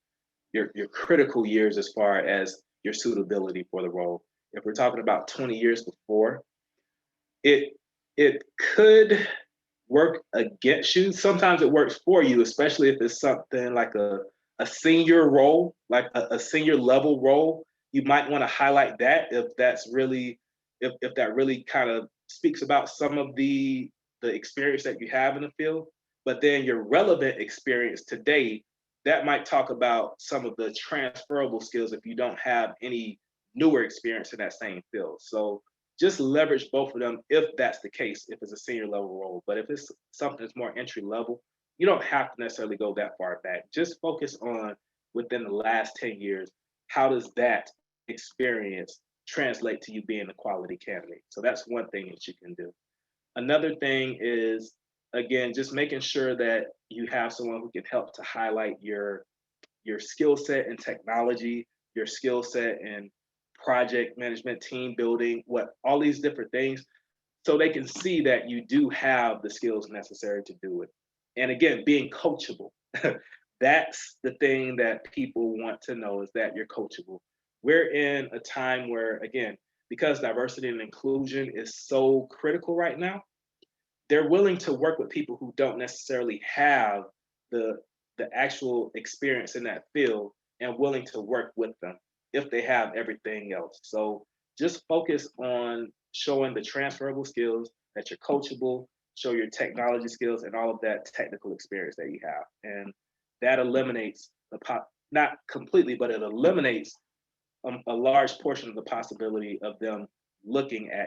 A: your critical years as far as your suitability for the role. If we're talking about 20 years before, it it could work against you. Sometimes it works for you, especially if it's something like a senior role, like a senior level role. You might want to highlight that if that's really, if that really kind of speaks about some of the experience that you have in the field. But then your relevant experience today, that might talk about some of the transferable skills if you don't have any newer experience in that same field. So just leverage both of them if that's the case, if it's a senior level role. But if it's something that's more entry level, you don't have to necessarily go that far back. Just focus on within the last 10 years, how does that experience translate to you being a quality candidate? So that's one thing that you can do. Another thing is, again, just making sure that you have someone who can help to highlight your skill set in technology, your skill set in project management, team building, what all these different things, so they can see that you do have the skills necessary to do it. And again, being coachable. That's the thing that people want to know, is that you're coachable. We're in a time where, again, because diversity and inclusion is so critical right now, they're willing to work with people who don't necessarily have the the actual experience in that field, and willing to work with them if they have everything else. So just focus on showing the transferable skills, that you're coachable, show your technology skills and all of that technical experience that you have. And that eliminates not completely, but it eliminates a large portion of the possibility of them looking at